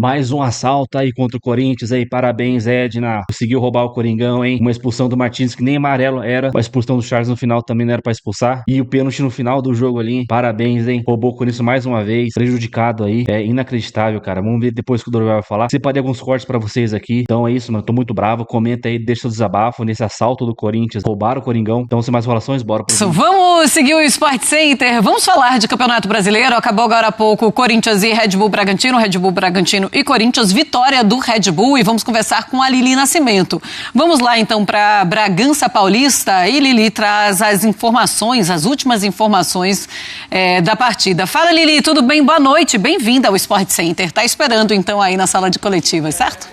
Mais um assalto aí contra o Corinthians aí, parabéns Edna, conseguiu roubar o Coringão, hein? Uma expulsão do Martins que nem amarelo era, a expulsão do Charles no final também não era pra expulsar, e o pênalti no final do jogo ali, parabéns, hein? Roubou o Corinthians mais uma vez, prejudicado aí, é inacreditável, cara. Vamos ver depois que o Dorival vai falar. Separei alguns cortes pra vocês aqui, então é isso, mano, tô muito bravo, comenta aí, deixa seu desabafo nesse assalto do Corinthians, roubaram o Coringão, então sem mais enrolações, bora pro vídeo. Vamos seguir o Sport Center, vamos falar de Campeonato Brasileiro, acabou agora há pouco Corinthians e Red Bull Bragantino e Corinthians, vitória do Red Bull, e vamos conversar com a Lili Nascimento. Vamos lá então para Bragança Paulista, e Lili traz as informações, as últimas informações da partida. Fala Lili, tudo bem? Boa noite, bem-vinda ao Sport Center. Tá esperando então aí na sala de coletivas, certo?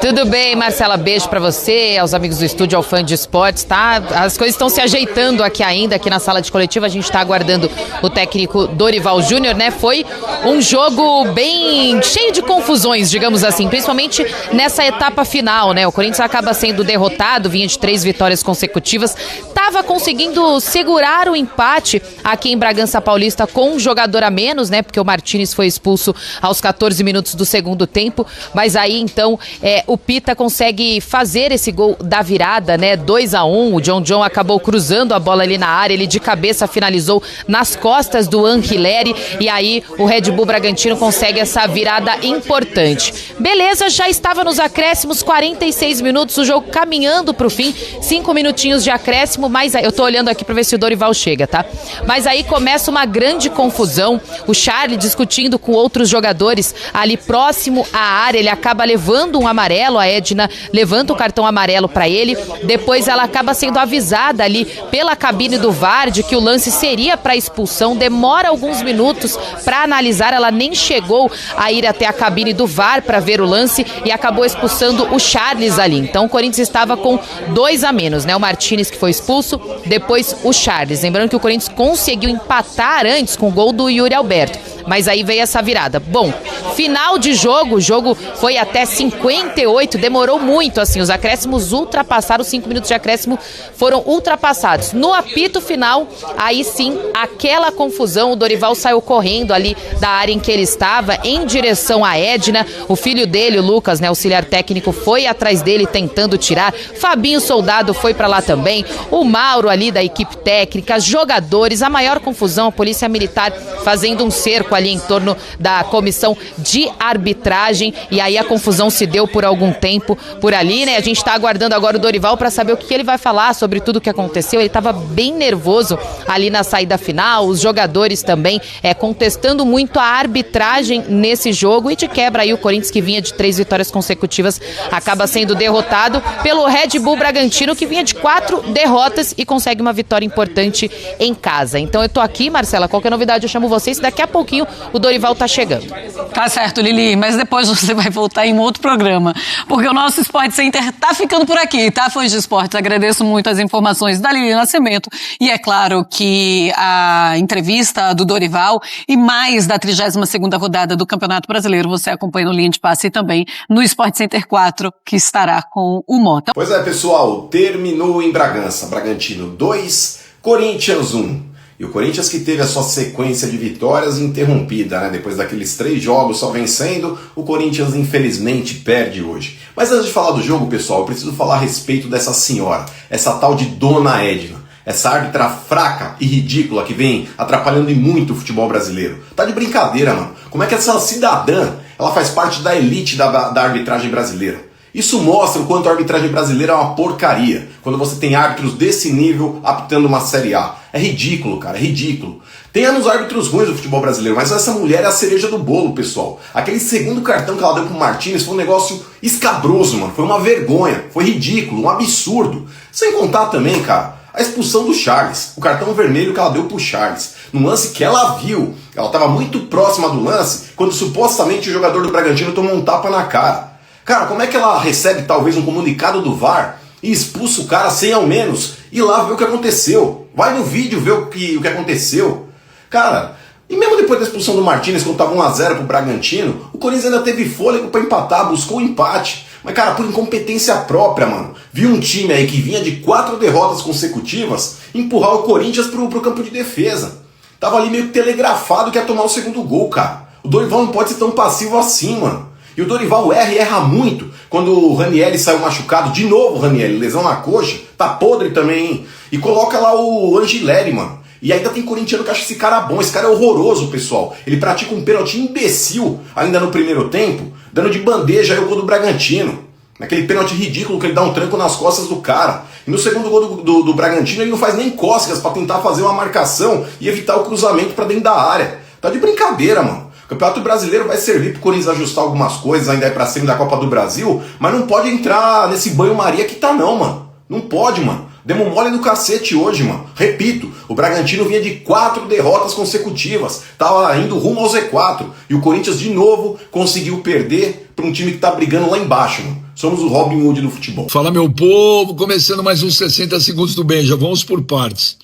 Tudo bem, Marcela, beijo pra você, aos amigos do estúdio, ao fã de esportes, tá? As coisas estão se ajeitando aqui ainda, aqui na sala de coletiva, a gente tá aguardando o técnico Dorival Júnior, né? Foi um jogo bem cheio de confusões, digamos assim, principalmente nessa etapa final, né? O Corinthians acaba sendo derrotado, vinha de 3 vitórias consecutivas, tava conseguindo segurar o empate aqui em Bragança Paulista com um jogador a menos, né? Porque o Martins foi expulso aos 14 minutos do segundo tempo, mas aí então o Pita consegue fazer esse gol da virada, né? 2-1, o John acabou cruzando a bola ali na área, ele de cabeça finalizou nas costas do Anquileri, e aí o Red Bull Bragantino consegue essa virada importante. Beleza, já estava nos acréscimos, 46 minutos, o jogo caminhando pro fim, 5 minutinhos de acréscimo, mas eu tô olhando aqui pra ver se o Dorival chega, tá? Mas aí começa uma grande confusão, o Charlie discutindo com outros jogadores ali próximo à área, ele acaba levando um amarelo, a Edna levanta o cartão amarelo pra ele, depois ela acaba sendo avisada ali pela cabine do VAR de que o lance seria pra expulsão, demora alguns minutos pra analisar, ela nem chegou a ir até a cabine do VAR pra ver o lance e acabou expulsando o Charles ali. Então o Corinthians estava com 2 a menos, né? O Martins que foi expulso, depois o Charles. Lembrando que o Corinthians conseguiu empatar antes com o gol do Yuri Alberto, mas aí veio essa virada. Bom, final de jogo, o jogo foi até 58, demorou muito, assim, os acréscimos ultrapassaram, os 5 minutos de acréscimo foram ultrapassados. No apito final, aí sim, aquela confusão, o Dorival saiu correndo ali da área em que ele estava, em direção à Edna, o filho dele, o Lucas, né, auxiliar técnico, foi atrás dele tentando tirar, Fabinho Soldado foi pra lá também, o Mauro ali da equipe técnica, jogadores, a maior confusão, a polícia militar fazendo um cerco ali em torno da comissão de arbitragem, e aí a confusão se deu por algum tempo por ali, né? A gente tá aguardando agora o Dorival para saber o que ele vai falar sobre tudo o que aconteceu. Ele tava bem nervoso ali na saída final, os jogadores também contestando muito a arbitragem nesse jogo, e de quebra aí o Corinthians, que vinha de 3 vitórias consecutivas, acaba sendo derrotado pelo Red Bull Bragantino, que vinha de 4 derrotas e consegue uma vitória importante em casa. Então eu tô aqui, Marcela, qualquer novidade eu chamo vocês, daqui a pouquinho o Dorival tá chegando. Tá certo, Lili, mas depois você vai voltar em outro programa, porque o nosso Sport Center tá ficando por aqui, tá, fãs de esportes? Agradeço muito as informações da Lili Nascimento, e é claro que a entrevista do Dorival e mais da 32ª rodada do Campeonato Brasileiro você acompanha no Linha de Passe e também no Sport Center 4, que estará com o Mota. Pois é, pessoal, terminou em Bragança, Bragantino 2, Corinthians 1. E o Corinthians que teve a sua sequência de vitórias interrompida, né? Depois daqueles 3 jogos só vencendo, o Corinthians infelizmente perde hoje. Mas antes de falar do jogo, pessoal, eu preciso falar a respeito dessa senhora, essa tal de Dona Edna. Essa árbitra fraca e ridícula que vem atrapalhando e muito o futebol brasileiro. Tá de brincadeira, mano. Como é que essa cidadã, ela faz parte da elite da arbitragem brasileira? Isso mostra o quanto a arbitragem brasileira é uma porcaria, quando você tem árbitros desse nível apitando uma Série A. É ridículo, cara, é ridículo. Tem anos árbitros ruins do futebol brasileiro, mas essa mulher é a cereja do bolo, pessoal. Aquele segundo cartão que ela deu pro Martins foi um negócio escabroso, mano. Foi uma vergonha, foi ridículo, um absurdo. Sem contar também, cara, a expulsão do Charles, o cartão vermelho que ela deu pro Charles, num lance que ela viu. Ela estava muito próxima do lance, quando supostamente o jogador do Bragantino tomou um tapa na cara. Cara, como é que ela recebe talvez um comunicado do VAR e expulsa o cara sem ao menos ir lá ver o que aconteceu? Vai no vídeo ver o que aconteceu. Cara, e mesmo depois da expulsão do Martins, quando estava 1-0 pro Bragantino, o Corinthians ainda teve fôlego para empatar, buscou o empate. Mas, cara, por incompetência própria, mano. Viu um time aí que vinha de 4 derrotas consecutivas empurrar o Corinthians pro campo de defesa. Tava ali meio telegrafado que ia tomar o segundo gol, cara. O Dorival não pode ser tão passivo assim, mano. E o Dorival erra muito. Quando o Ranieri saiu machucado, de novo o Ranieri, lesão na coxa, tá podre também, hein? E coloca lá o Angileri, mano. E ainda tem corintiano que acha esse cara bom. Esse cara é horroroso, pessoal. Ele pratica um pênalti imbecil ainda no primeiro tempo, dando de bandeja aí o gol do Bragantino. Naquele pênalti ridículo que ele dá um tranco nas costas do cara. E no segundo gol do Bragantino ele não faz nem cócegas pra tentar fazer uma marcação e evitar o cruzamento pra dentro da área. Tá de brincadeira, mano. O Campeonato Brasileiro vai servir pro Corinthians ajustar algumas coisas ainda aí pra cima da Copa do Brasil, mas não pode entrar nesse banho-maria que tá não, mano. Não pode, mano. Demos mole no cacete hoje, mano. Repito, o Bragantino vinha de 4 derrotas consecutivas. Tava indo rumo ao Z4. E o Corinthians, de novo, conseguiu perder para um time que tá brigando lá embaixo, mano. Somos o Robin Hood do futebol. Fala, meu povo. Começando mais uns 60 segundos do Benja. Vamos por partes.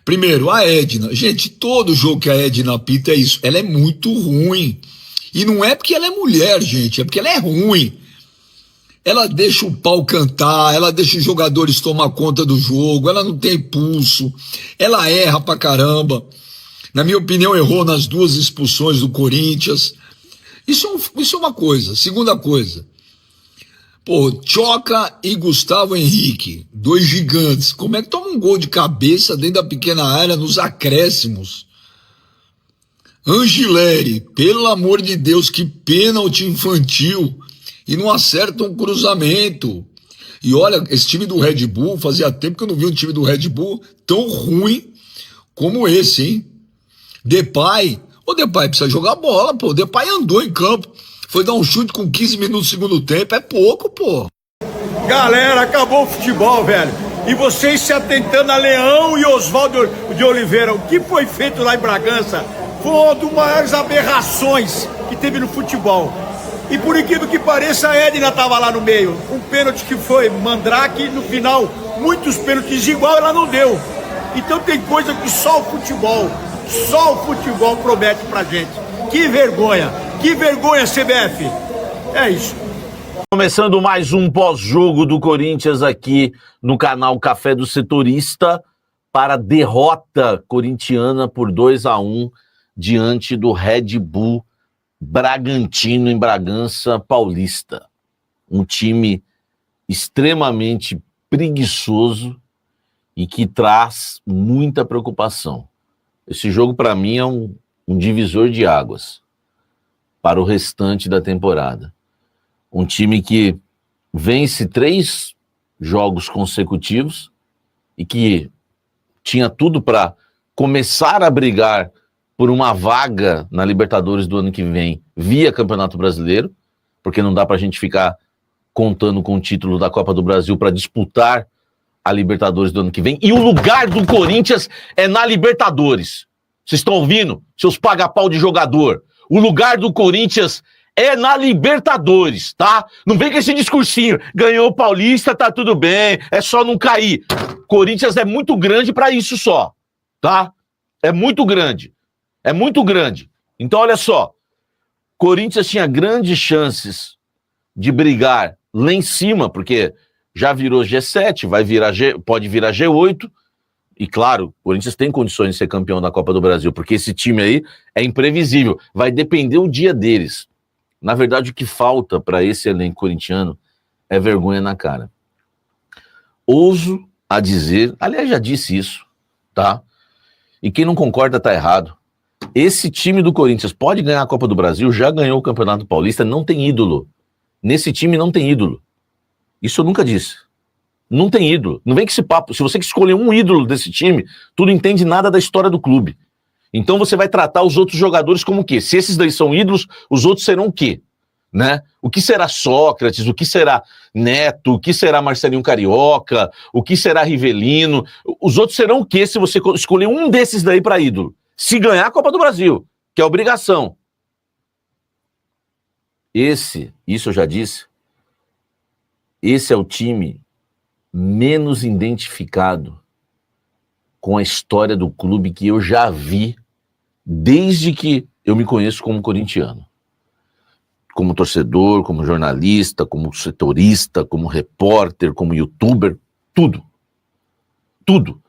Primeiro, a Edna. Gente, todo jogo que a Edna apita é isso. Ela é muito ruim. E não é porque ela é mulher, gente. É porque ela é ruim. Ela deixa o pau cantar, ela deixa os jogadores tomar conta do jogo, ela não tem pulso, ela erra pra caramba. Na minha opinião, errou nas 2 expulsões do Corinthians. Isso é uma coisa. Segunda coisa, Tchoca e Gustavo Henrique, 2 gigantes. Como é que toma um gol de cabeça dentro da pequena área nos acréscimos? Angileri, pelo amor de Deus, que pênalti infantil. E não acerta um cruzamento. E olha, esse time do Red Bull, fazia tempo que eu não vi um time do Red Bull tão ruim como esse, hein? Depay precisa jogar bola, pô. Depay andou em campo, foi dar um chute com 15 minutos do segundo tempo, é pouco, pô. Galera, acabou o futebol, velho. E vocês se atentando a Leão e Oswaldo de Oliveira, o que foi feito lá em Bragança foi uma das maiores aberrações que teve no futebol. E por incrível que pareça, a Edna estava lá no meio. Um pênalti que foi Mandrake, no final, muitos pênaltis igual ela não deu. Então tem coisa que só o futebol promete pra gente. Que vergonha CBF. É isso. Começando mais um pós-jogo do Corinthians aqui no canal Café do Setorista para derrota corintiana por 2-1 diante do Red Bull Bragantino em Bragança Paulista. Um time extremamente preguiçoso e que traz muita preocupação. Esse jogo, para mim, é um divisor de águas para o restante da temporada. Um time que vence 3 jogos consecutivos e que tinha tudo para começar a brigar por uma vaga na Libertadores do ano que vem via Campeonato Brasileiro, porque não dá pra gente ficar contando com o título da Copa do Brasil para disputar a Libertadores do ano que vem. E o lugar do Corinthians é na Libertadores. Vocês estão ouvindo? Seus paga-pau de jogador. O lugar do Corinthians é na Libertadores, tá? Não vem com esse discursinho. Ganhou o Paulista, tá tudo bem, é só não cair. Corinthians é muito grande pra isso só, tá? É muito grande. É muito grande. Então, olha só. Corinthians tinha grandes chances de brigar lá em cima, porque já virou G7, pode virar G8. E, claro, o Corinthians tem condições de ser campeão da Copa do Brasil, porque esse time aí é imprevisível. Vai depender o dia deles. Na verdade, o que falta para esse elenco corintiano é vergonha na cara. Ouso a dizer, aliás, já disse isso, tá? E quem não concorda tá errado. Esse time do Corinthians pode ganhar a Copa do Brasil, já ganhou o Campeonato Paulista, não tem ídolo. Nesse time não tem ídolo. Isso eu nunca disse. Não tem ídolo. Não vem com esse papo. Se você escolher um ídolo desse time, tu não entende nada da história do clube. Então você vai tratar os outros jogadores como o quê? Se esses daí são ídolos, os outros serão o quê? Né? O que será Sócrates? O que será Neto? O que será Marcelinho Carioca? O que será Rivelino? Os outros serão o quê se você escolher um desses daí para ídolo? Se ganhar a Copa do Brasil, que é obrigação. Isso eu já disse, esse é o time menos identificado com a história do clube que eu já vi desde que eu me conheço como corintiano. Como torcedor, como jornalista, como setorista, como repórter, como youtuber, tudo. Tudo.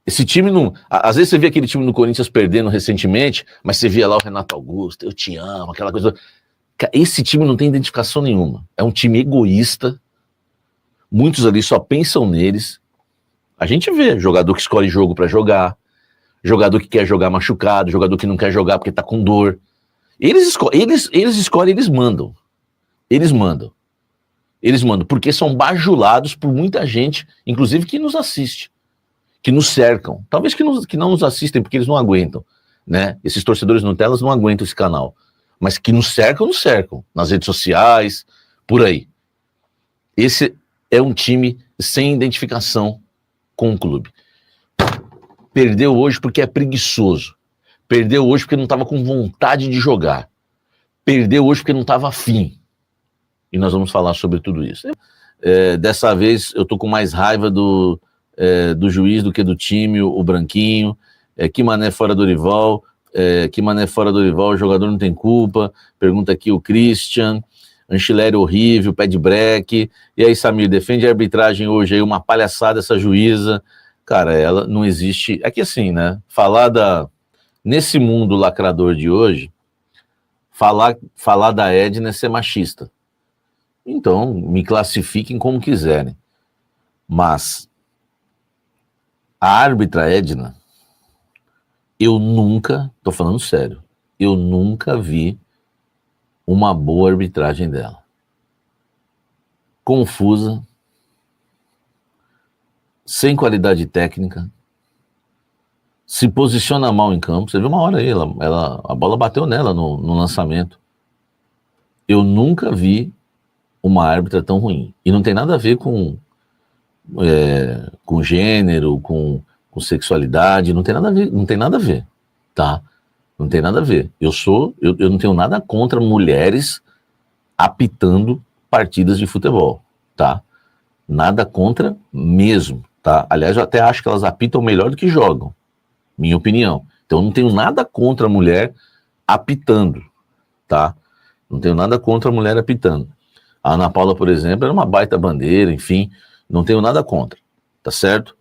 Esse time não... Às vezes você vê aquele time no Corinthians perdendo recentemente, mas você via lá o Renato Augusto, eu te amo, aquela coisa... Esse time não tem identificação nenhuma. É um time egoísta. Muitos ali só pensam neles. A gente vê jogador que escolhe jogo pra jogar, jogador que quer jogar machucado, jogador que não quer jogar porque tá com dor. Eles escolhem, eles mandam. Eles mandam. Eles mandam, porque são bajulados por muita gente, inclusive que nos assiste, que nos cercam. Talvez que não nos assistem, porque eles não aguentam, né? Esses torcedores Nutelas não aguentam esse canal. Mas que nos cercam, nas redes sociais, por aí. Esse é um time sem identificação com o clube. Perdeu hoje porque é preguiçoso. Perdeu hoje porque não estava com vontade de jogar. Perdeu hoje porque não estava afim. E nós vamos falar sobre tudo isso. Dessa vez eu tô com mais raiva do juiz do que do time, o Branquinho. Que mané fora Dorival. Que mané fora Dorival, o jogador não tem culpa. Pergunta aqui o Christian. Anchileri horrível, pé de breque. E aí, Samir, defende a arbitragem hoje aí, uma palhaçada essa juíza. Cara, ela não existe... É que assim, né? Nesse mundo lacrador de hoje, falar da Edna é ser machista. Então, me classifiquem como quiserem. Mas a árbitra Edna, eu nunca, tô falando sério, eu nunca vi uma boa arbitragem dela. Confusa, sem qualidade técnica, se posiciona mal em campo. Você viu uma hora aí, a bola bateu nela no lançamento. Eu nunca vi uma árbitra tão ruim. E não tem nada a ver com gênero, com sexualidade, não tem nada a ver, tá? Não tem nada a ver. Eu não tenho nada contra mulheres apitando partidas de futebol, tá? Nada contra mesmo, tá? Aliás, eu até acho que elas apitam melhor do que jogam, minha opinião. Então, eu não tenho nada contra a mulher apitando, tá? Não tenho nada contra a mulher apitando. A Ana Paula, por exemplo, era uma baita bandeira, enfim, não tenho nada contra, tá certo?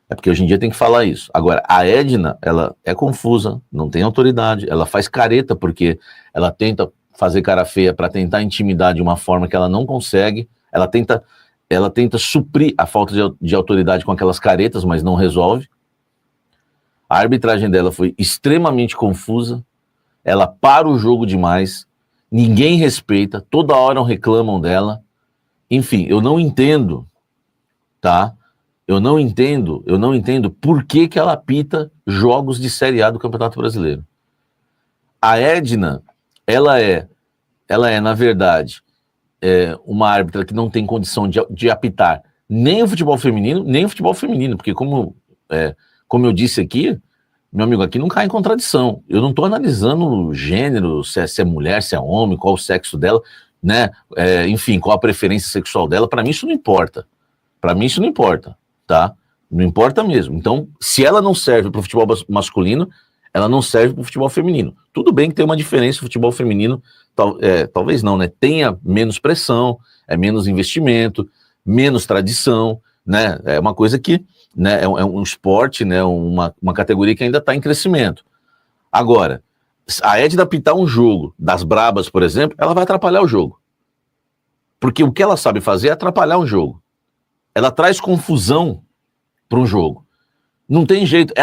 É porque hoje em dia tem que falar isso. Agora, a Edna, ela é confusa, não tem autoridade, ela faz careta porque ela tenta fazer cara feia para tentar intimidar de uma forma que ela não consegue, ela tenta suprir a falta de autoridade com aquelas caretas, mas não resolve. A arbitragem dela foi extremamente confusa, ela para o jogo demais, ninguém respeita, toda hora reclamam dela. Enfim, eu não entendo, tá? Eu não entendo por que ela apita jogos de Série A do Campeonato Brasileiro. A Edna, ela é na verdade, uma árbitra que não tem condição de apitar nem o futebol feminino, porque como eu disse aqui, meu amigo, aqui não cai em contradição. Eu não estou analisando o gênero, se é mulher, se é homem, qual o sexo dela, né? Enfim, qual a preferência sexual dela. Para mim isso não importa. Tá? Não importa mesmo. Então, se ela não serve para o futebol masculino, ela não serve para o futebol feminino. Tudo bem que tem uma diferença, o futebol feminino, talvez não, né? Tenha menos pressão, menos investimento, menos tradição, né? É uma coisa que, né, é um esporte, né, uma categoria que ainda está em crescimento. Agora, a Edna apitar um jogo das brabas, por exemplo, ela vai atrapalhar o jogo. Porque o que ela sabe fazer é atrapalhar um jogo. Ela traz confusão para um jogo. Não tem jeito.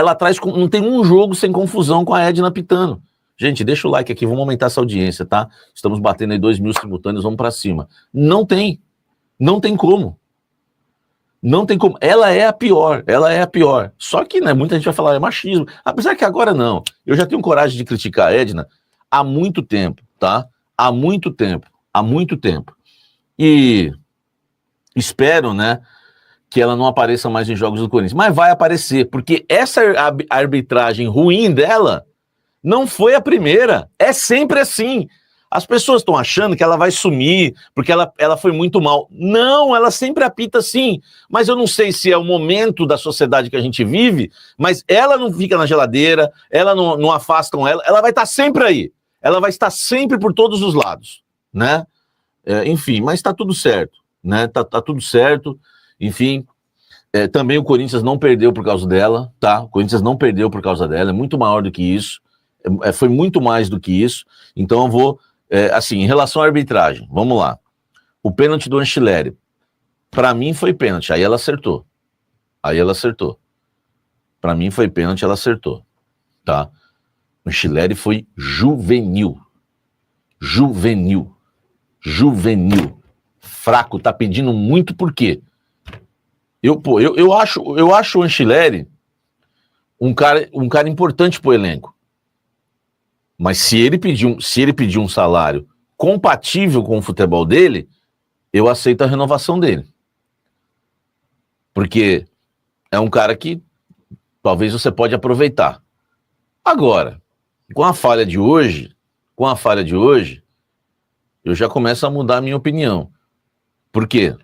Não tem um jogo sem confusão com a Edna apitando. Gente, deixa o like aqui, vamos aumentar essa audiência, tá? Estamos batendo aí 2.000 simultâneos, vamos para cima. Não tem como. Não tem como. Ela é a pior. Só que, né, muita gente vai falar, é machismo. Apesar que agora não. Eu já tenho coragem de criticar a Edna há muito tempo, tá? Há muito tempo. E espero, né, que ela não apareça mais em jogos do Corinthians. Mas vai aparecer, porque essa arbitragem ruim dela não foi a primeira. É sempre assim. As pessoas estão achando que ela vai sumir, porque ela foi muito mal. Não, ela sempre apita assim. Mas eu não sei se é o momento da sociedade que a gente vive, mas ela não fica na geladeira, ela não afastam ela vai estar sempre aí. Ela vai estar sempre por todos os lados, né? Enfim, mas está tudo certo, né? Tá tudo certo. Enfim, Também o Corinthians não perdeu por causa dela, tá? O Corinthians não perdeu por causa dela, é muito maior do que isso. Foi muito mais do que isso. Então eu vou, assim, em relação à arbitragem, vamos lá. O pênalti do Anchileri, pra mim foi pênalti, aí ela acertou. Pra mim foi pênalti, ela acertou, tá? O Anchileri foi juvenil. Fraco, tá pedindo muito por quê? Eu acho o Anchileri um cara importante pro elenco. Mas se ele pedir um salário compatível com o futebol dele, eu aceito a renovação dele. Porque é um cara que talvez você pode aproveitar. Agora, com a falha de hoje, eu já começo a mudar a minha opinião. Por quê?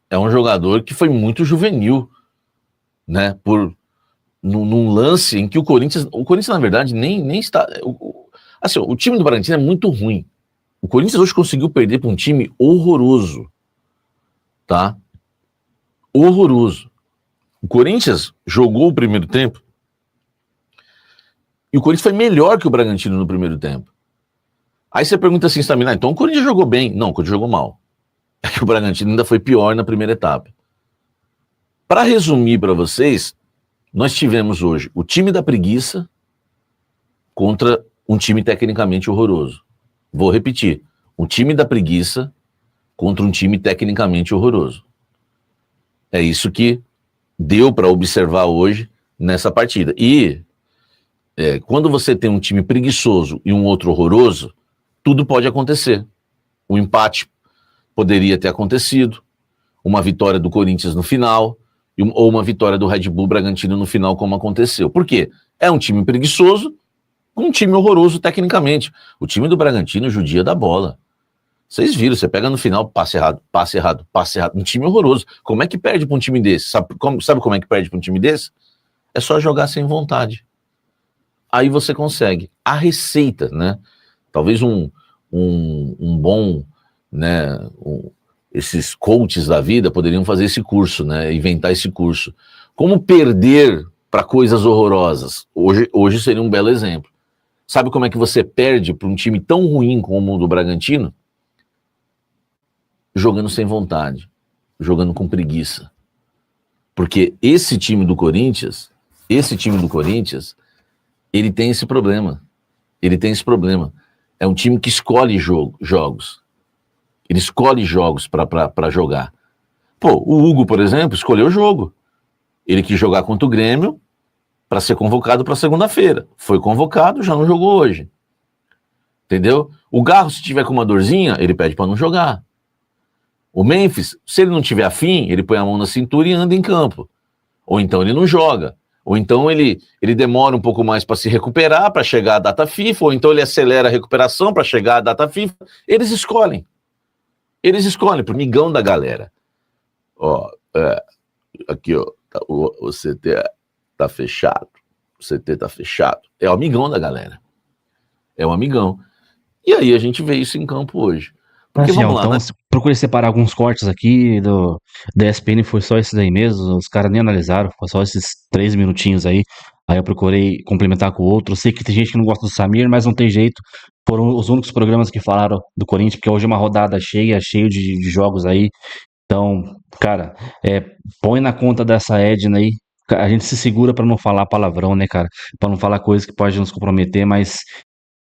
É um jogador que foi muito juvenil, né? Num lance em que o Corinthians, na verdade, nem está... Assim, o time do Bragantino é muito ruim. O Corinthians hoje conseguiu perder para um time horroroso, tá? Horroroso. O Corinthians jogou o primeiro tempo e o Corinthians foi melhor que o Bragantino no primeiro tempo. Aí você pergunta assim, Stamina, então o Corinthians jogou bem. Não, o Corinthians jogou mal. É que o Bragantino ainda foi pior na primeira etapa. Para resumir para vocês, nós tivemos hoje o time da preguiça contra um time tecnicamente horroroso. Vou repetir. Um time da preguiça contra um time tecnicamente horroroso. É isso que deu para observar hoje nessa partida. E quando você tem um time preguiçoso e um outro horroroso, tudo pode acontecer. O empate poderia ter acontecido, uma vitória do Corinthians no final, ou uma vitória do Red Bull Bragantino no final, como aconteceu. Por quê? É um time preguiçoso com um time horroroso tecnicamente. O time do Bragantino judia da bola. Vocês viram, você pega no final, passe errado, um time horroroso. Como é que perde para um time desse? Sabe como é que perde para um time desse? É só jogar sem vontade. Aí você consegue. A receita, né? Talvez um bom, né? Esses coaches da vida poderiam fazer esse curso, né? Inventar esse curso. Como perder para coisas horrorosas? Hoje seria um belo exemplo. Sabe como é que você perde para um time tão ruim como o do Bragantino? Jogando sem vontade, jogando com preguiça. Porque esse time do Corinthians, ele tem esse problema. É um time que escolhe jogos. Ele escolhe jogos para jogar. Pô, o Hugo, por exemplo, escolheu o jogo. Ele quis jogar contra o Grêmio para ser convocado para segunda-feira. Foi convocado, já não jogou hoje. Entendeu? O Garro, se tiver com uma dorzinha, ele pede para não jogar. O Memphis, se ele não tiver afim, ele põe a mão na cintura e anda em campo. Ou então ele não joga. Ou então ele demora um pouco mais para se recuperar, para chegar à data FIFA. Ou então ele acelera a recuperação para chegar à data FIFA. Eles escolhem pro migão da galera. Ó, aqui, ó, o CT tá fechado. O CT tá fechado. É o amigão da galera. É o amigão. E aí a gente vê isso em campo hoje. Porque Assim, vamos lá, então, né? procurei separar alguns cortes aqui da ESPN, foi só esses aí mesmo, os caras nem analisaram, foi só esses 3 minutinhos aí. Aí eu procurei complementar com o outro. Sei que tem gente que não gosta do Samir, mas não tem jeito. Foram os únicos programas que falaram do Corinthians, porque hoje é uma rodada cheio de jogos aí. Então, cara, põe na conta dessa Edna aí. A gente se segura pra não falar palavrão, né, cara? Pra não falar coisas que podem nos comprometer, mas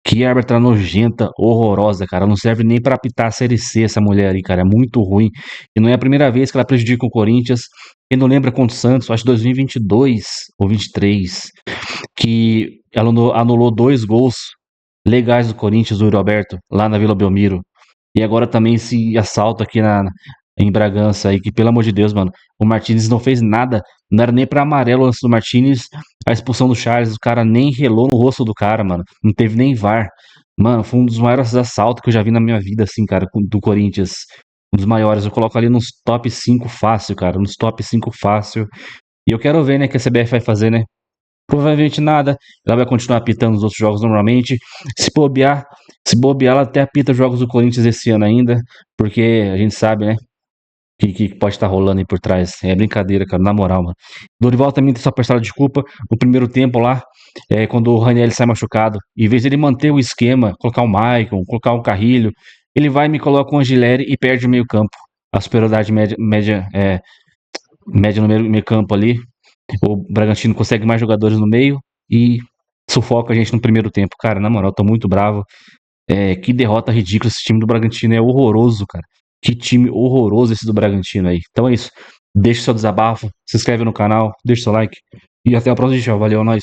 que árbitra nojenta, horrorosa, cara. Não serve nem pra apitar a Série C essa mulher aí, cara. É muito ruim. E não é a primeira vez que ela prejudica o Corinthians. Quem não lembra contra o Santos, acho que 2022 ou 23, que ela anulou 2 gols legais do Corinthians, do Yuri Alberto, lá na Vila Belmiro. E agora também esse assalto aqui em Bragança aí, que pelo amor de Deus, mano, o Martínez não fez nada, não era nem pra amarelo antes do Martínez, a expulsão do Charles, o cara nem relou no rosto do cara, mano, não teve nem VAR. Mano, foi um dos maiores assaltos que eu já vi na minha vida, assim, cara, do Corinthians. Um dos maiores, eu coloco ali nos top 5 fácil, cara, nos top 5 fácil. E eu quero ver, né, que a CBF vai fazer, né? Provavelmente nada, ela vai continuar apitando os outros jogos normalmente. Se bobear, ela até apita os jogos do Corinthians esse ano ainda, porque a gente sabe, né, que pode estar rolando aí por trás. É brincadeira, cara, na moral, mano. Dorival também tem sua parcela de culpa. No primeiro tempo lá, quando o Ranieri sai machucado, em vez de ele manter o esquema, colocar o Maicon, colocar o Carrilho, ele vai e me coloca o Angileri e perde o meio campo. A superioridade média no meio campo ali. O Bragantino consegue mais jogadores no meio e sufoca a gente no primeiro tempo. Cara, na moral, tô muito bravo. Que derrota ridícula. Esse time do Bragantino é horroroso, cara. Que time horroroso esse do Bragantino aí. Então é isso. Deixa seu desabafo, se inscreve no canal, deixa seu like. E até a próxima, tchau. Valeu, nós.